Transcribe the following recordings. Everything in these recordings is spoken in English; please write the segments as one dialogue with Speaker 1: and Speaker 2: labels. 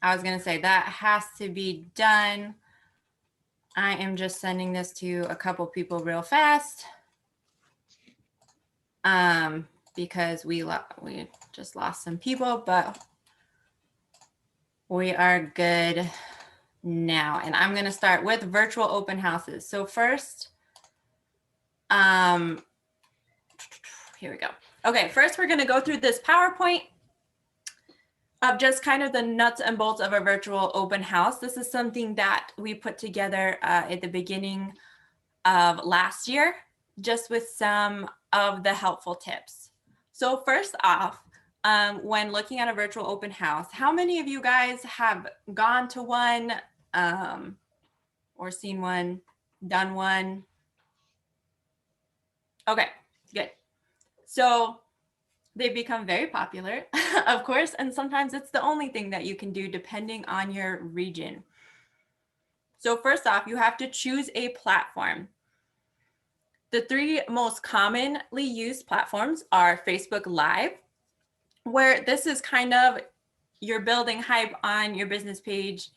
Speaker 1: I was going to say that has to be done. I am just sending this to a couple people real fast because we just lost some people, but we are good now. And I'm going to start with virtual open houses. So first, here we go. Okay, first we're going to go through this PowerPoint of just kind of the nuts and bolts of a virtual open house. This is something that we put together at the beginning of last year, just with some of the helpful tips. So first off, when looking at a virtual open house, how many of you guys have gone to one or seen one, done one? Okay, good. So they've become very popular, of course, and sometimes it's the only thing that you can do depending on your region. So first off, you have to choose a platform. The three most commonly used platforms are Facebook Live, where this is kind of you're building hype on your business page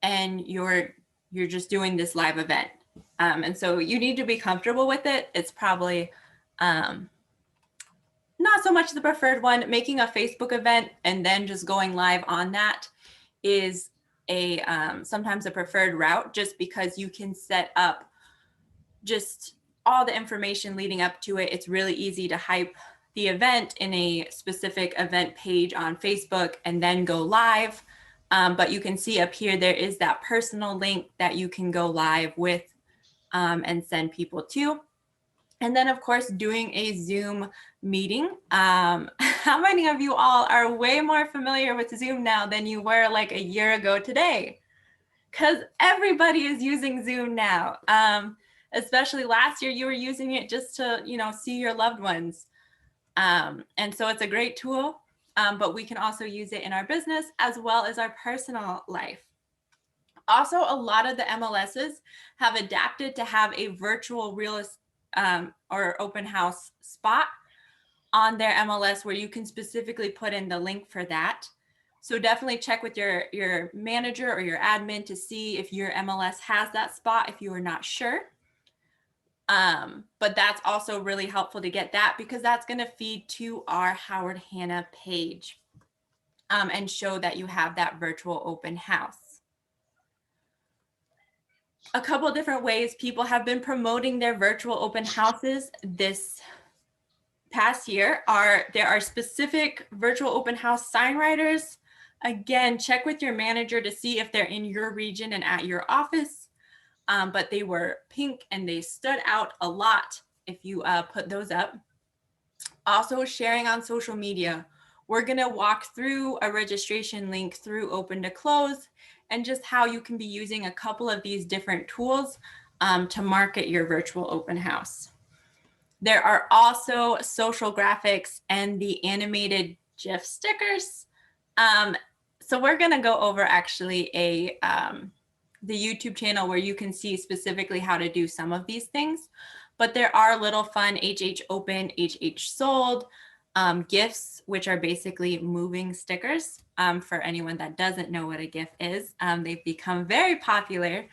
Speaker 1: and you're just doing this live event. And so you need to be comfortable with it. It's probably not so much the preferred one. Making a Facebook event and then just going live on that is a sometimes a preferred route, just because you can set up just all the information leading up to it. It's really easy to hype the event in a specific event page on Facebook and then go live. But you can see up here, there is that personal link that you can go live with and send people to. And then, of course, doing a Zoom meeting. How many of you all are way more familiar with Zoom now than you were like a year ago today? Because everybody is using Zoom now. Especially last year, you were using it just to, see your loved ones. And so it's a great tool, but we can also use it in our business as well as our personal life. Also, a lot of the MLSs have adapted to have a virtual real estate or open house spot on their MLS where you can specifically put in the link for that. So definitely check with your manager or your admin to see if your MLS has that spot if you are not sure. But that's also really helpful to get that, because that's going to feed to our Howard Hanna page and show that you have that virtual open house. A couple of different ways people have been promoting their virtual open houses this past year there are specific virtual open house sign writers. Again, check with your manager to see if they're in your region and at your office. But they were pink and they stood out a lot if you put those up. Also, sharing on social media. We're going to walk through a registration link through Open to Close and just how you can be using a couple of these different tools to market your virtual open house. There are also social graphics and the animated GIF stickers. So we're going to go over actually the YouTube channel where you can see specifically how to do some of these things. But there are little fun HH Open, HH Sold GIFs, which are basically moving stickers. For anyone that doesn't know what a GIF is, they've become very popular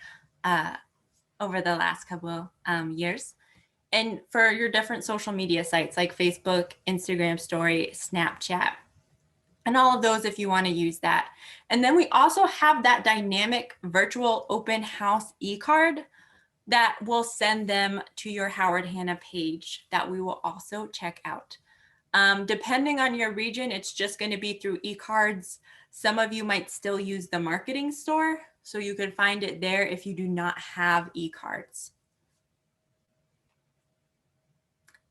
Speaker 1: over the last couple years. And for your different social media sites like Facebook, Instagram Story, Snapchat, and all of those if you want to use that. And then we also have that dynamic virtual open house e-card that will send them to your Howard Hanna page that we will also check out. Depending on your region, it's just going to be through e-cards. Some of you might still use the marketing store, so you could find it there if you do not have e-cards.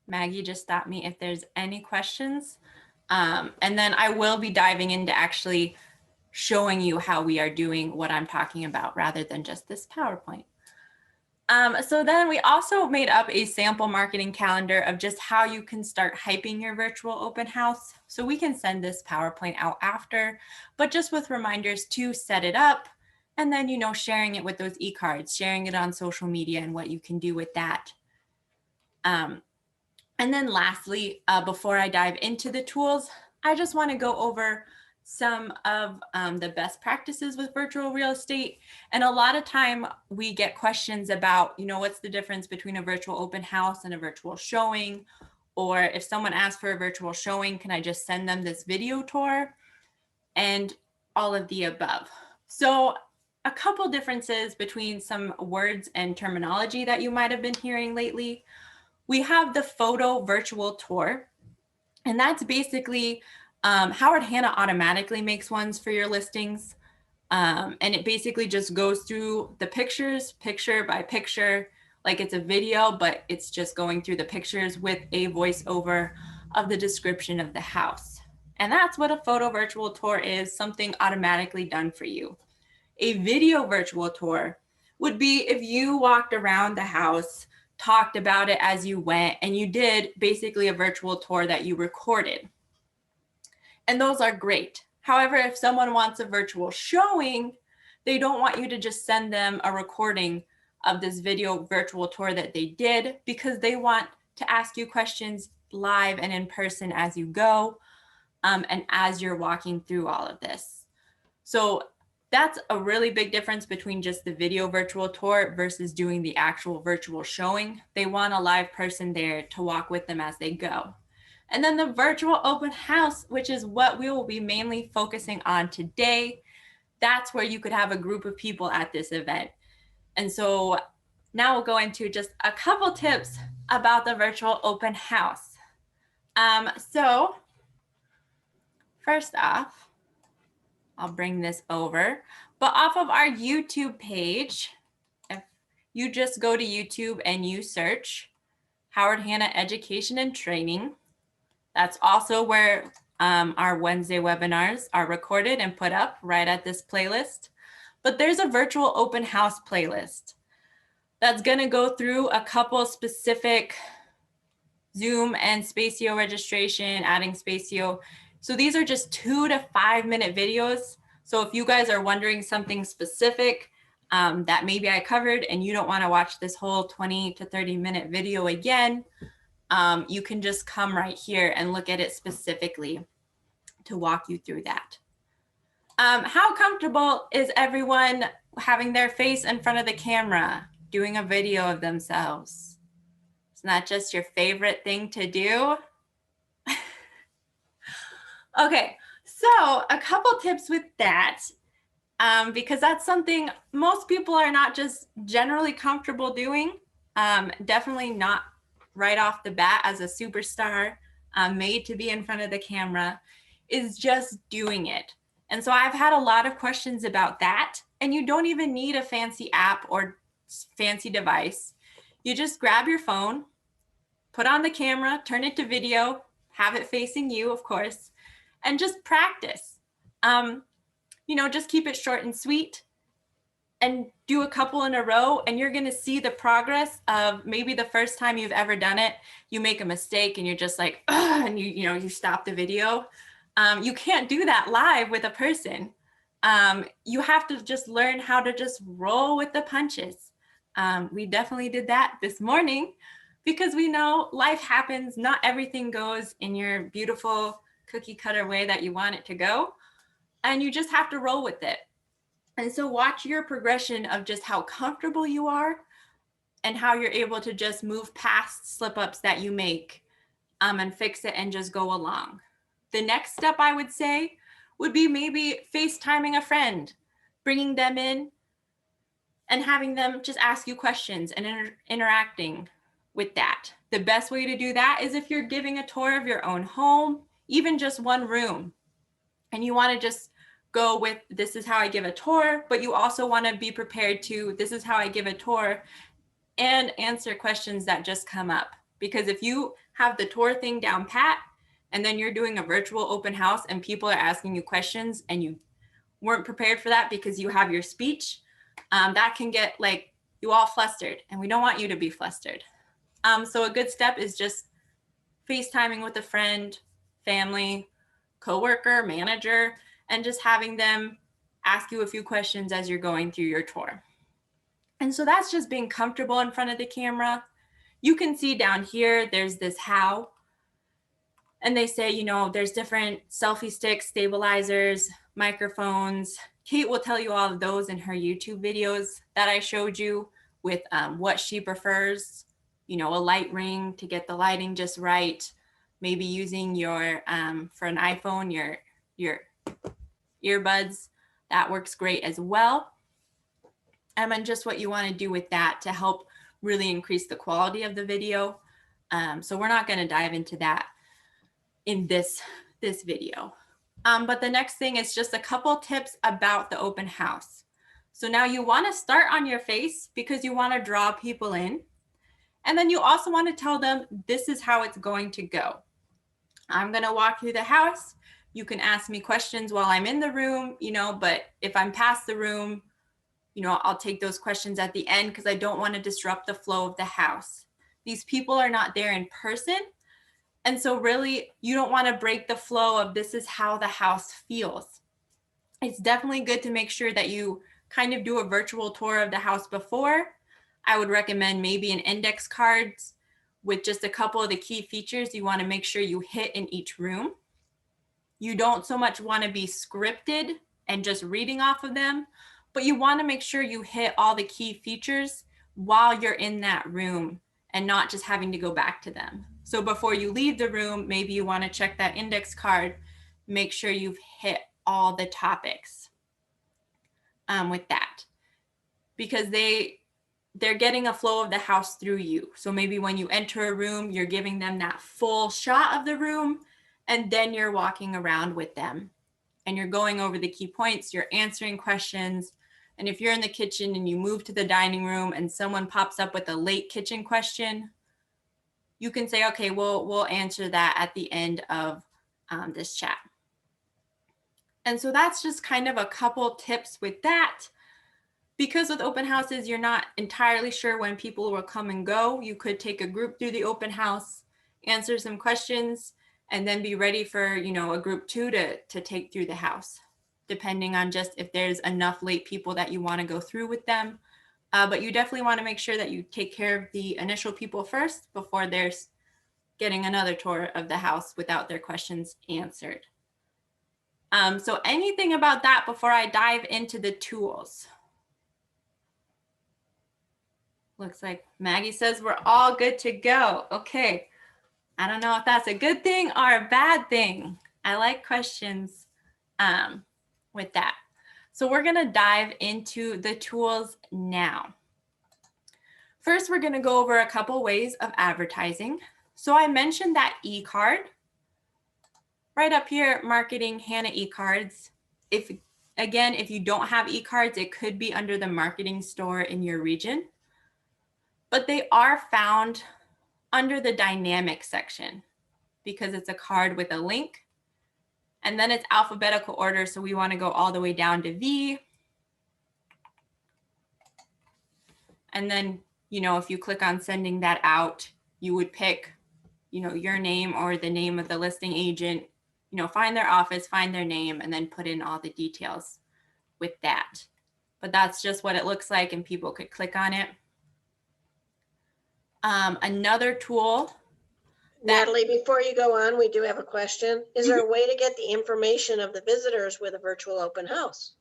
Speaker 1: Maggie just stopped me if there's any questions. And then I will be diving into actually showing you how we are doing what I'm talking about rather than just this PowerPoint. So then we also made up a sample marketing calendar of just how you can start hyping your virtual open house. So we can send this PowerPoint out after, but just with reminders to set it up and then, sharing it with those e-cards, sharing it on social media and what you can do with that. And then lastly, before I dive into the tools, I just want to go over some of the best practices with virtual real estate. And a lot of time we get questions about, what's the difference between a virtual open house and a virtual showing? Or if someone asks for a virtual showing, can I just send them this video tour? And all of the above. So a couple differences between some words and terminology that you might have been hearing lately. We have the photo virtual tour, and that's basically Howard Hanna automatically makes ones for your listings. And it basically just goes through the pictures, picture by picture, like it's a video, but it's just going through the pictures with a voiceover of the description of the house. And that's what a photo virtual tour is, something automatically done for you. A video virtual tour would be if you walked around the house, talked about it as you went, and you did basically a virtual tour that you recorded. And those are great. However, if someone wants a virtual showing, they don't want you to just send them a recording of this video virtual tour that they did, because they want to ask you questions live and in person as you go, and as you're walking through all of this. So that's a really big difference between just the video virtual tour versus doing the actual virtual showing. They want a live person there to walk with them as they go. And then the virtual open house, which is what we will be mainly focusing on today. That's where you could have a group of people at this event. And so now we'll go into just a couple tips about the virtual open house. So first off, I'll bring this over, but off of our YouTube page, if you just go to YouTube and you search Howard Hanna Education and Training, that's also where our Wednesday webinars are recorded and put up right at this playlist. But there's a virtual open house playlist that's going to go through a couple specific Zoom and Spacio registration, adding Spacio. So these are just 2 to 5 minute videos. So if you guys are wondering something specific that maybe I covered and you don't want to watch this whole 20 to 30 minute video again, you can just come right here and look at it specifically to walk you through that. How comfortable is everyone having their face in front of the camera, doing a video of themselves? It's not just your favorite thing to do. Okay, so a couple tips with that, because that's something most people are not just generally comfortable doing. Definitely not right off the bat as a superstar made to be in front of the camera, is just doing it. And so I've had a lot of questions about that, and you don't even need a fancy app or fancy device. You just grab your phone, put on the camera, turn it to video, have it facing you, of course, and just practice. Just keep it short and sweet and do a couple in a row, and you're gonna see the progress of maybe the first time you've ever done it, you make a mistake and you're just like, ugh, and you stop the video. You can't do that live with a person. You have to just learn how to just roll with the punches. We definitely did that this morning because we know life happens. Not everything goes in your beautiful cookie cutter way that you want it to go. And you just have to roll with it. And so watch your progression of just how comfortable you are and how you're able to just move past slip-ups that you make and fix it and just go along. The next step I would say would be maybe FaceTiming a friend, bringing them in and having them just ask you questions and interacting with that. The best way to do that is if you're giving a tour of your own home, even just one room, and you want to just go with, this is how I give a tour, but you also want to be prepared to, this is how I give a tour, and answer questions that just come up. Because if you have the tour thing down pat, and then you're doing a virtual open house and people are asking you questions and you weren't prepared for that because you have your speech, that can get like you all flustered, and we don't want you to be flustered. So a good step is just FaceTiming with a friend, family, coworker, manager, and just having them ask you a few questions as you're going through your tour. And so that's just being comfortable in front of the camera. You can see down here, there's this how. And they say, you know, there's different selfie sticks, stabilizers, microphones. Kate will tell you all of those in her YouTube videos that I showed you with what she prefers, you know, a light ring to get the lighting just right. Maybe using your, for an iPhone, your earbuds, that works great as well. And just what you want to do with that to help really increase the quality of the video. So we're not going to dive into that in this video. But the next thing is just a couple tips about the open house. So now you want to start on your face because you want to draw people in. And then you also want to tell them this is how it's going to go. I'm going to walk through the house. You can ask me questions while I'm in the room, you know, but if I'm past the room, you know, I'll take those questions at the end because I don't want to disrupt the flow of the house. These people are not there in person. And so really, you don't want to break the flow of this is how the house feels. It's definitely good to make sure that you kind of do a virtual tour of the house before. I would recommend maybe an index cards with just a couple of the key features you want to make sure you hit in each room. You don't so much want to be scripted and just reading off of them, but you want to make sure you hit all the key features while you're in that room and not just having to go back to them. So before you leave the room, maybe you want to check that index card, make sure you've hit all the topics with that, because they're getting a flow of the house through you. So maybe when you enter a room, you're giving them that full shot of the room, and then you're walking around with them and you're going over the key points, you're answering questions. And if you're in the kitchen and you move to the dining room and someone pops up with a late kitchen question, you can say, okay, we'll answer that at the end of this chat. And so that's just kind of a couple tips with that. Because with open houses, you're not entirely sure when people will come and go. You could take a group through the open house, answer some questions, and then be ready for, you know, a group 2 to take through the house, depending on just if there's enough late people that you want to go through with them. But you definitely want to make sure that you take care of the initial people first before there's getting another tour of the house without their questions answered. So anything about that before I dive into the tools? Looks like Maggie says we're all good to go. Okay. I don't know if that's a good thing or a bad thing. I like questions with that. So we're going to dive into the tools now. First, we're going to go over a couple ways of advertising. So I mentioned that e-card. Right up here, marketing Hannah e-cards. If you don't have e-cards, it could be under the marketing store in your region. But they are found under the dynamic section because it's a card with a link. And then it's alphabetical order, so we want to go all the way down to V. And then, you know, if you click on sending that out, you would pick, you know, your name or the name of the listing agent, you know, find their office, find their name, and then put in all the details with that. But that's just what it looks like, and people could click on it. Another tool.
Speaker 2: Natalie, before you go on, we do have a question. Is there a way to get the information of the visitors with a virtual open house?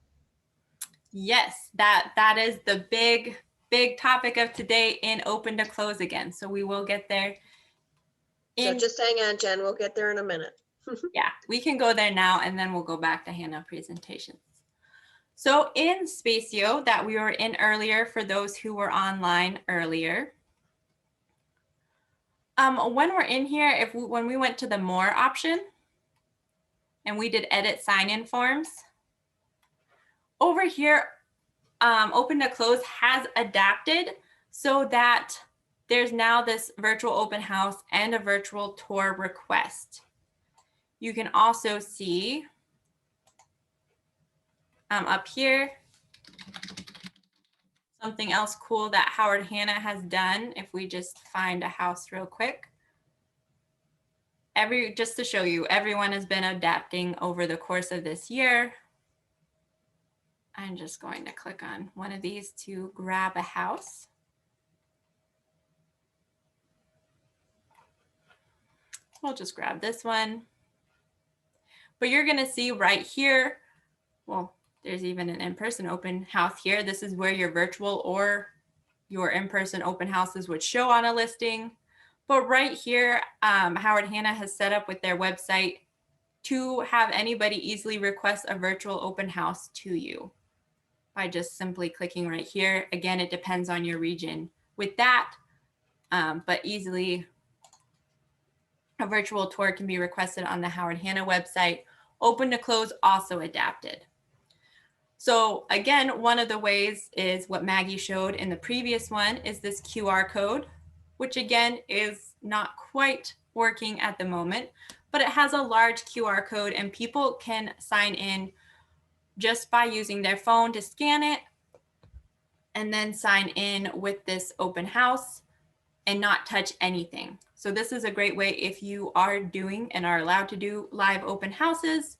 Speaker 1: Yes, that is the big topic of today in Open to Close again. So we will get there.
Speaker 2: So just hang on, Jen. We'll get there in a minute.
Speaker 1: Yeah, we can go there now, and then we'll go back to Hannah presentations. So in Spacio that we were in earlier, for those who were online earlier, when we're in here, when we went to the more option and we did edit sign-in forms, over here, Open to Close has adapted so that there's now this virtual open house and a virtual tour request. You can also see up here, something else cool that Howard Hanna has done. If we just find a house real quick. Just to show you, everyone has been adapting over the course of this year. I'm just going to click on one of these to grab a house. We'll just grab this one. But you're going to see right here, well, there's even an in-person open house here. This is where your virtual or your in-person open houses would show on a listing. But right here, Howard Hanna has set up with their website to have anybody easily request a virtual open house to you by just simply clicking right here. Again, it depends on your region with that, but easily a virtual tour can be requested on the Howard Hanna website. Open to close also adapted. So again, one of the ways is what Maggie showed in the previous one is this QR code, which again is not quite working at the moment, but it has a large QR code and people can sign in just by using their phone to scan it and then sign in with this open house and not touch anything. So this is a great way if you are doing and are allowed to do live open houses.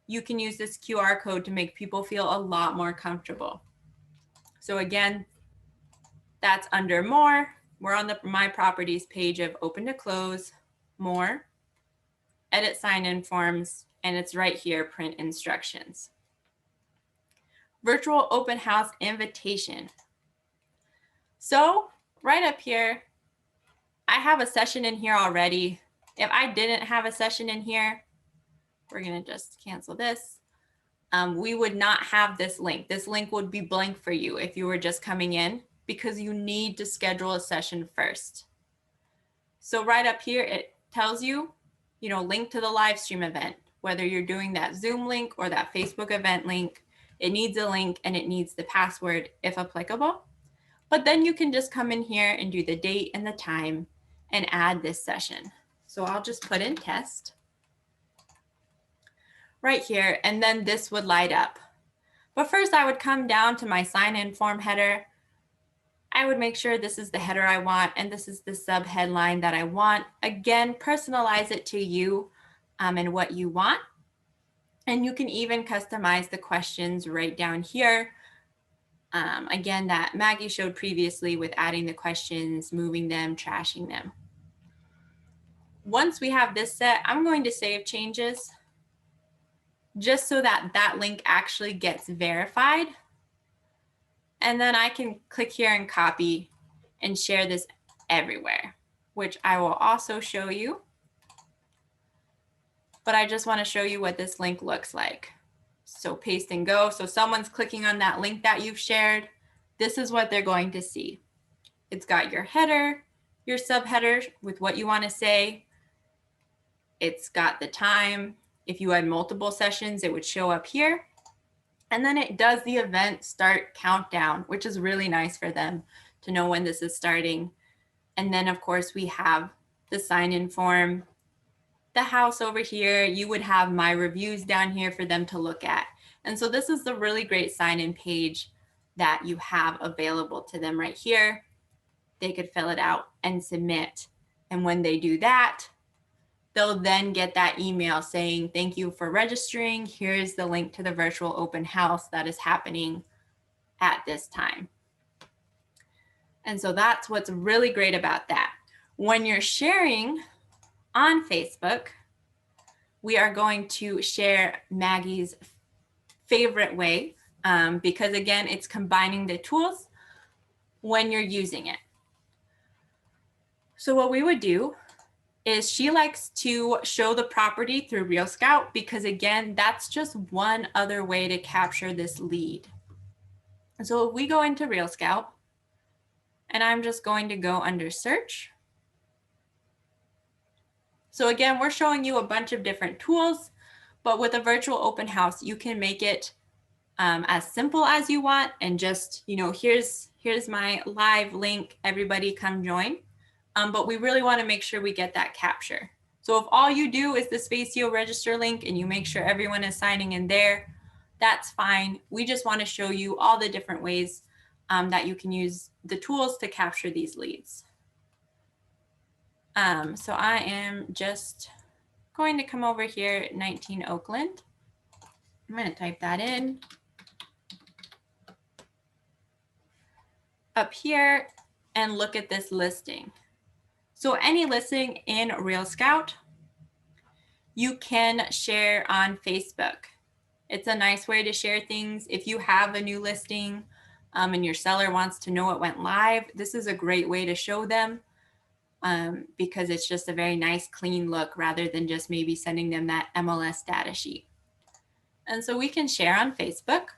Speaker 1: You can use this QR code to make people feel a lot more comfortable. So again, that's under more. We're on the My Properties page of open to close, more, edit sign-in forms, and it's right here, print instructions. Virtual open house invitation. So right up here, I have a session in here already. If I didn't have a session in here, we're gonna just cancel this. We would not have this link. This link would be blank for you if you were just coming in because you need to schedule a session first. So right up here, it tells you, link to the live stream event, whether you're doing that Zoom link or that Facebook event link, it needs a link and it needs the password if applicable. But then you can just come in here and do the date and the time and add this session. So I'll just put in test right here, and then this would light up. But first I would come down to my sign-in form header. I would make sure this is the header I want and this is the sub headline that I want. Again, personalize it to you and what you want. And you can even customize the questions right down here. Again, that Maggie showed previously with adding the questions, moving them, trashing them. Once we have this set, I'm going to save changes just so that that link actually gets verified. And then I can click here and copy and share this everywhere, which I will also show you. But I just want to show you what this link looks like. So paste and go. So someone's clicking on that link that you've shared. This is what they're going to see. It's got your header, your subheader with what you want to say. It's got the time. If you had multiple sessions, it would show up here. And then it does the event start countdown, which is really nice for them to know when this is starting. And then of course we have the sign-in form, the house over here. You would have my reviews down here for them to look at. And so this is the really great sign-in page that you have available to them right here. They could fill it out and submit. And when they do that, they'll then get that email saying, thank you for registering. Here's the link to the virtual open house that is happening at this time. And so that's what's really great about that. When you're sharing on Facebook, we are going to share Maggie's favorite way because again, it's combining the tools when you're using it. So what we would do is she likes to show the property through Real Scout because again, that's just one other way to capture this lead. So if we go into Real Scout, and I'm just going to go under search. So again, we're showing you a bunch of different tools, but with a virtual open house, you can make it as simple as you want and just, here's my live link, everybody come join. But we really want to make sure we get that capture. So if all you do is the Spacio register link and you make sure everyone is signing in there, that's fine. We just want to show you all the different ways that you can use the tools to capture these leads. So I am just going to come over here, 19 Oakland. I'm going to type that in. Up here and look at this listing. So any listing in Real Scout, you can share on Facebook. It's a nice way to share things. If you have a new listing and your seller wants to know it went live, this is a great way to show them because it's just a very nice, clean look rather than just maybe sending them that MLS data sheet. And so we can share on Facebook.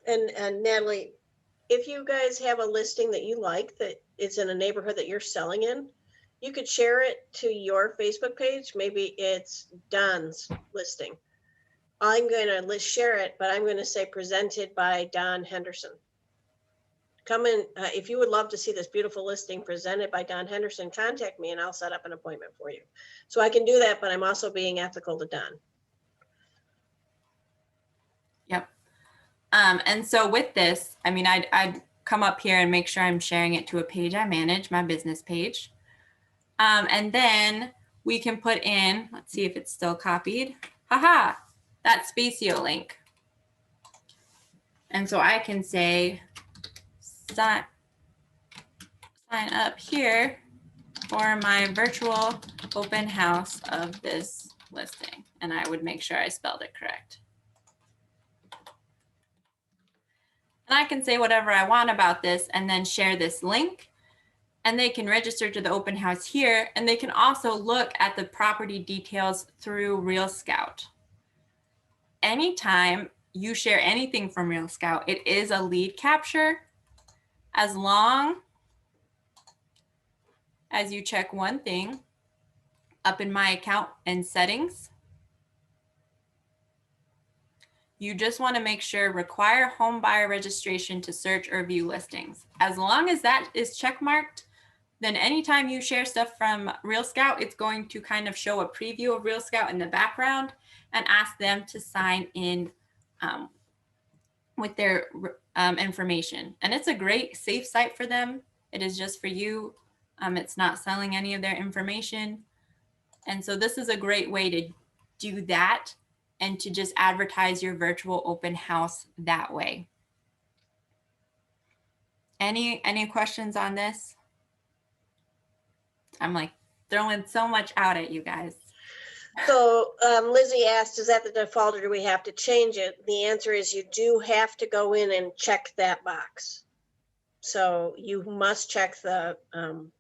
Speaker 2: And Natalie, if you guys have a listing that you like that is in a neighborhood that you're selling in, you could share it to your Facebook page. Maybe it's Don's listing. I'm going to share it, but I'm going to say presented by Don Henderson. Come in, if you would love to see this beautiful listing presented by Don Henderson, contact me and I'll set up an appointment for you. So I can do that, but I'm also being ethical to Don.
Speaker 1: Yep. And so with this, I mean, I'd come up here and make sure I'm sharing it to a page I manage, my business page. And then we can put in, let's see if it's still copied. Haha, that Spacio link. And so I can say, sign up here for my virtual open house of this listing. And I would make sure I spelled it correct. And I can say whatever I want about this and then share this link. And they can register to the open house here. And they can also look at the property details through Real Scout. Anytime you share anything from Real Scout, it is a lead capture as long as you check one thing up in my account and settings. You just want to make sure require home buyer registration to search or view listings. As long as that is checkmarked, then anytime you share stuff from Real Scout, it's going to kind of show a preview of Real Scout in the background and ask them to sign in with their information. And it's a great safe site for them. It is just for you. It's not selling any of their information. And so this is a great way to do that and to just advertise your virtual open house that way. Any questions on this? I'm like throwing so much out at you guys.
Speaker 2: So Lizzie asked, is that the default or do we have to change it? The answer is you do have to go in and check that box. So you must check the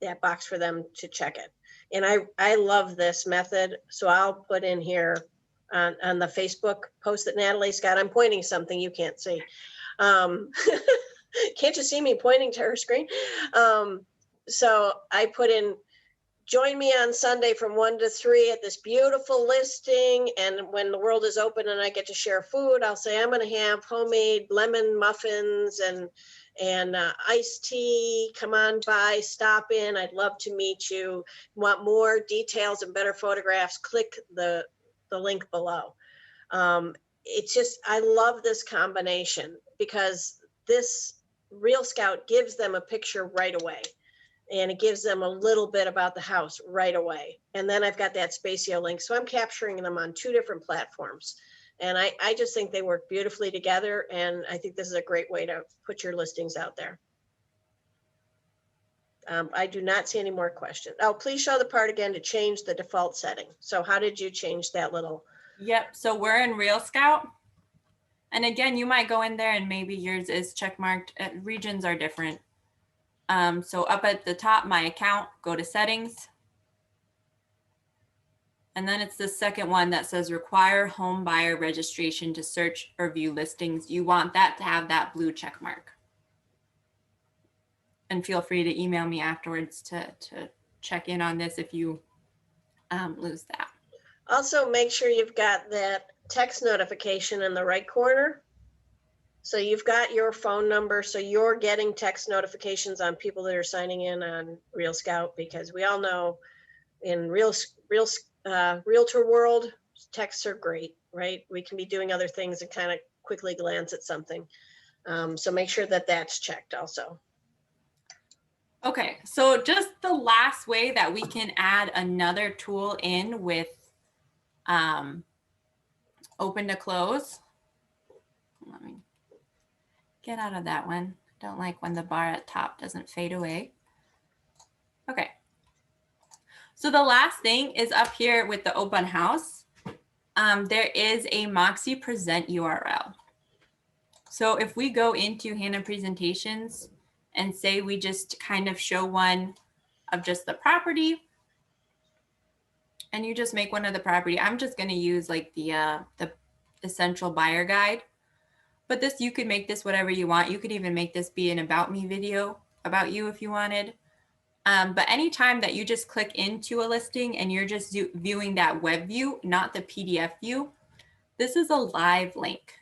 Speaker 2: that box for them to check it. And I love this method. So I'll put in here on the Facebook post that Natalie's got. I'm pointing something you can't see. Can't you see me pointing to her screen? So I put in, join me on Sunday from 1 to 3 at this beautiful listing. And when the world is open and I get to share food, I'll say, I'm going to have homemade lemon muffins and iced tea. Come on by, stop in. I'd love to meet you. Want more details and better photographs? Click the link below. It's just, I love this combination because this Real Scout gives them a picture right away. And it gives them a little bit about the house right away. And then I've got that Spacio link. So I'm capturing them on 2 different platforms. And I just think they work beautifully together. And I think this is a great way to put your listings out there. I do not see any more questions. Oh, please show the part again to change the default setting. So how did you change that little?
Speaker 1: Yep, so we're in Real Scout. And again, you might go in there and maybe yours is checkmarked. Regions are different. So up at the top, my account, go to settings. And then it's the second one that says require home buyer registration to search or view listings. You want that to have that blue check mark. And feel free to email me afterwards to check in on this if you lose that.
Speaker 2: Also, make sure you've got that text notification in the right corner. So you've got your phone number, so you're getting text notifications on people that are signing in on Real Scout, because we all know in realtor world, texts are great, right? We can be doing other things and kind of quickly glance at something. So make sure that that's checked also.
Speaker 1: Okay, so just the last way that we can add another tool in with open to close. Let me get out of that one. Don't like when the bar at top doesn't fade away. Okay. So the last thing is up here with the open house. There is a Moxie Present URL. So if we go into Hannah Presentations and say we just kind of show one of just the property, and you just make one of the property. I'm just going to use like the essential buyer guide, but this, you could make this whatever you want. You could even make this be an about me video about you if you wanted. But anytime that you just click into a listing and you're just viewing that web view, not the PDF view, this is a live link.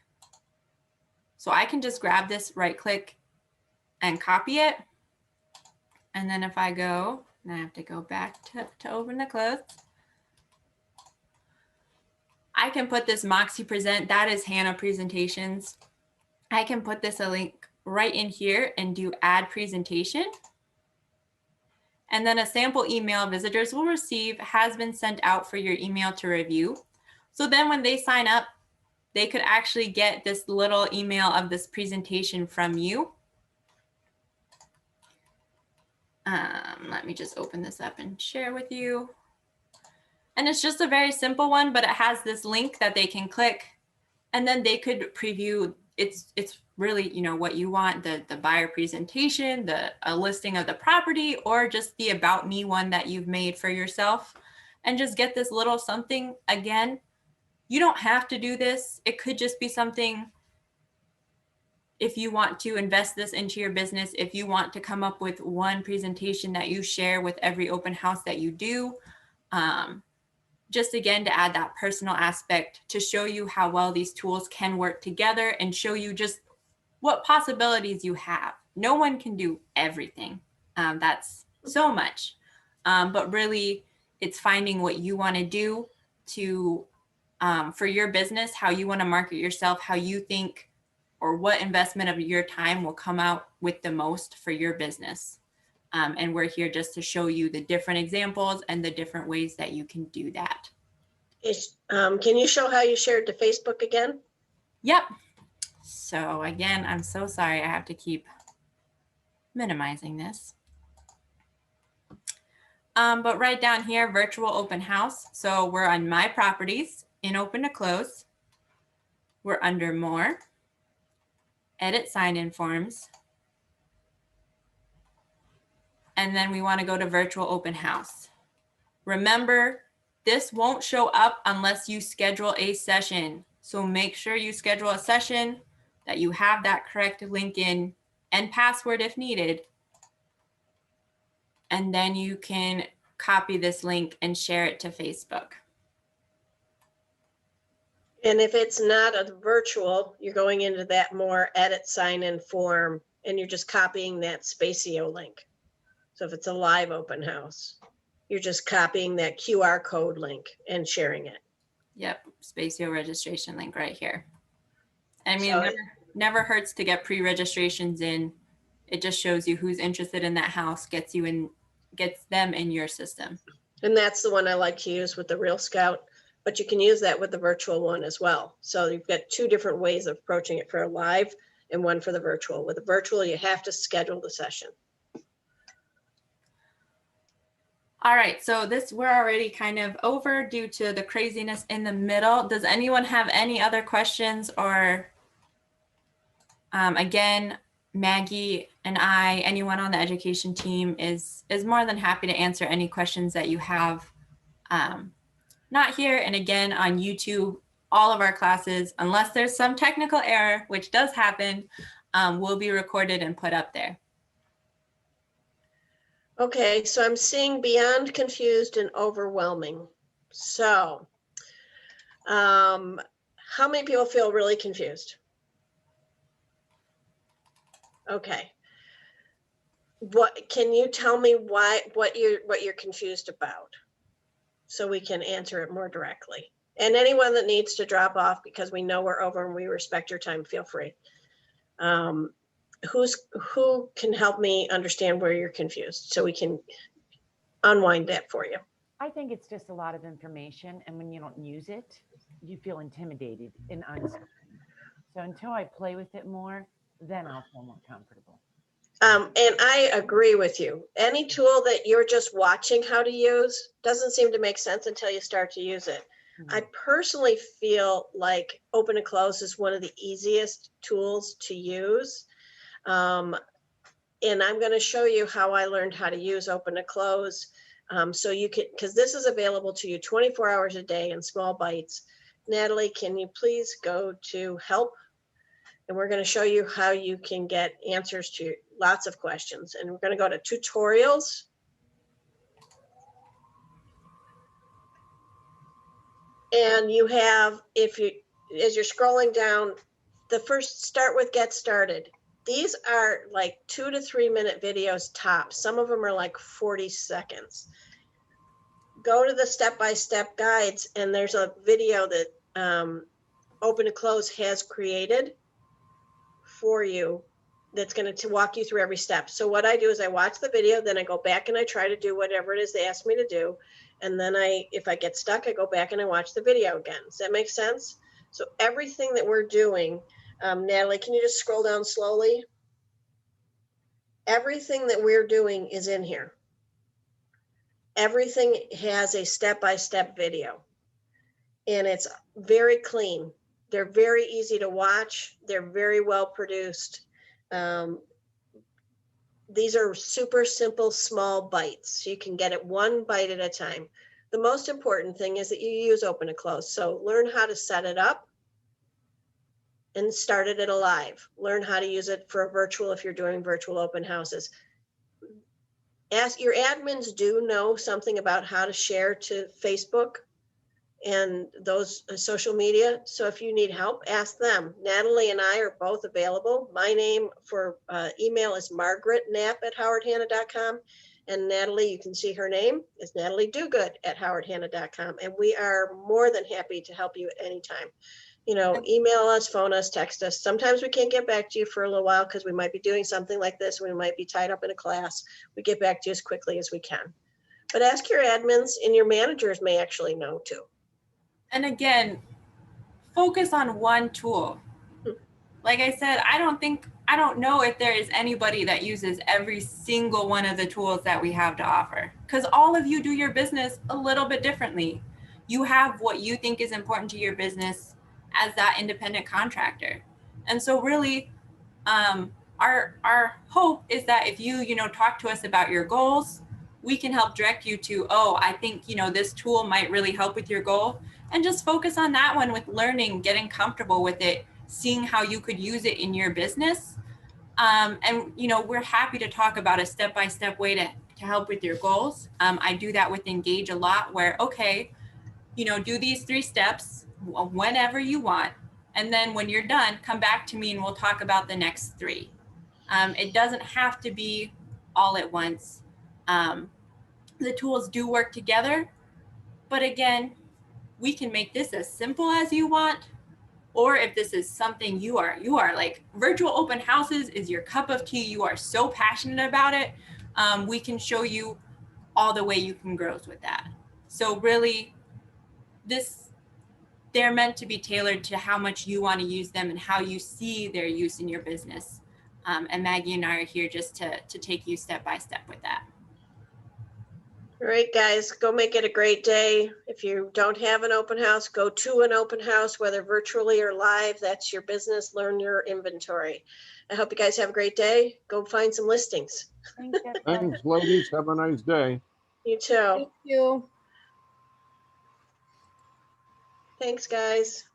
Speaker 1: So I can just grab this, right click and copy it. And then if I go, and I have to go back to open the close. I can put this Moxie Present, that is Hannah Presentations. I can put this a link right in here and do add presentation. And then a sample email visitors will receive has been sent out for your email to review. So then when they sign up, they could actually get this little email of this presentation from you. Let me just open this up and share with you. And it's just a very simple one, but it has this link that they can click and then they could preview. It's really, you know, what you want, the buyer presentation, a listing of the property, or just the about me one that you've made for yourself, and just get this little something. Again, you don't have to do this. It could just be something if you want to invest this into your business, if you want to come up with one presentation that you share with every open house that you do. Just again, to add that personal aspect to show you how well these tools can work together and show you just what possibilities you have. No one can do everything. That's so much. But really, it's finding what you want to do to for your business, how you want to market yourself, how you think, or what investment of your time will come out with the most for your business. And we're here just to show you the different examples and the different ways that you can do that.
Speaker 2: Can you show how you shared to Facebook again?
Speaker 1: Yep. So again, I'm so sorry. I have to keep minimizing this. But right down here, virtual open house. So we're on my properties in open to close. We're under more, edit sign-in forms. And then we want to go to virtual open house. Remember, this won't show up unless you schedule a session. So make sure you schedule a session, that you have that correct link in and password if needed. And then you can copy this link and share it to Facebook.
Speaker 2: And if it's not a virtual, you're going into that more edit sign-in form and you're just copying that Spacio link. So if it's a live open house, you're just copying that QR code link and sharing it.
Speaker 1: Yep, Spacio registration link right here. I mean,
Speaker 2: So
Speaker 1: never hurts to get pre-registrations in. It just shows you who's interested in that house, gets them in your system.
Speaker 2: And that's the one I like to use with the Real Scout, but you can use that with the virtual one as well. So you've got two different ways of approaching it for a live and one for the virtual. With the virtual, you have to schedule the session.
Speaker 1: All right, so we're already kind of over due to the craziness in the middle. Does anyone have any other questions? Or again, Maggie and anyone on the education team is more than happy to answer any questions that you have. Not here, and again on YouTube, all of our classes, unless there's some technical error, which does happen, will be recorded and put up there.
Speaker 2: Okay, so I'm seeing beyond confused and overwhelming. So how many people feel really confused? Okay. What can you tell me what you're confused about, so we can answer it more directly? And anyone that needs to drop off because we know we're over and we respect your time, feel free. Who can help me understand where you're confused so we can unwind that for you?
Speaker 3: I think it's just a lot of information, and when you don't use it, you feel intimidated and uncertain. So until I play with it more, then I'll feel more comfortable.
Speaker 2: And I agree with you. Any tool that you're just watching how to use doesn't seem to make sense until you start to use it. I personally feel like open and close is one of the easiest tools to use. And I'm going to show you how I learned how to use open and close. So you can, because this is available to you 24 hours a day in small bites. Natalie, can you please go to help? And we're going to show you how you can get answers to lots of questions. And we're going to go to tutorials. And you have, if you, as you're scrolling down, the first, start with get started. These are like 2 to 3 minute videos tops. Some of them are like 40 seconds. Go to the step-by-step guides, and there's a video that Open to Close has created for you that's going to walk you through every step. So what I do is I watch the video, then I go back and I try to do whatever it is they ask me to do. And then if I get stuck, I go back and I watch the video again. Does that make sense? So everything that we're doing, Natalie, can you just scroll down slowly? Everything that we're doing is in here. Everything has a step-by-step video, and it's very clean. They're very easy to watch. They're very well produced. These are super simple, small bites. So you can get it one bite at a time. The most important thing is that you use open and close. So learn how to set it up and start it at a live. Learn how to use it for a virtual if you're doing virtual open houses. Ask your admins do know something about how to share to Facebook and those social media. So if you need help, ask them. Natalie and I are both available. My name for email is margaretknapp@howardhanna.com. And Natalie, you can see her name is Natalie Dogood at howardhanna.com. And we are more than happy to help you at any time. You know, email us, phone us, text us. Sometimes we can't get back to you for a little while because we might be doing something like this. We might be tied up in a class. We get back to you as quickly as we can. But ask your admins, and your managers may actually know too.
Speaker 1: And again, focus on one tool. Like I said, I don't know if there is anybody that uses every single one of the tools that we have to offer, because all of you do your business a little bit differently. You have what you think is important to your business as that independent contractor. And so really, our hope is that if you talk to us about your goals, we can help direct you to, oh, I think, this tool might really help with your goal, and just focus on that one with learning, getting comfortable with it, seeing how you could use it in your business. And, we're happy to talk about a step-by-step way to help with your goals. I do that with Engage a lot where, okay, do these 3 steps whenever you want. And then when you're done, come back to me and we'll talk about the next 3. It doesn't have to be all at once. The tools do work together, but again, we can make this as simple as you want. Or if this is something you are like, virtual open houses is your cup of tea, you are so passionate about it, we can show you all the way you can grow with that. So really, they're meant to be tailored to how much you want to use them and how you see their use in your business. And Maggie and I are here just to take you step by step with that.
Speaker 2: All right, guys, go make it a great day. If you don't have an open house, go to an open house, whether virtually or live. That's your business. Learn your inventory. I hope you guys have a great day. Go find some listings.
Speaker 4: Thanks, ladies. Have a nice day.
Speaker 2: You too.
Speaker 5: Thank you.
Speaker 2: Thanks, guys.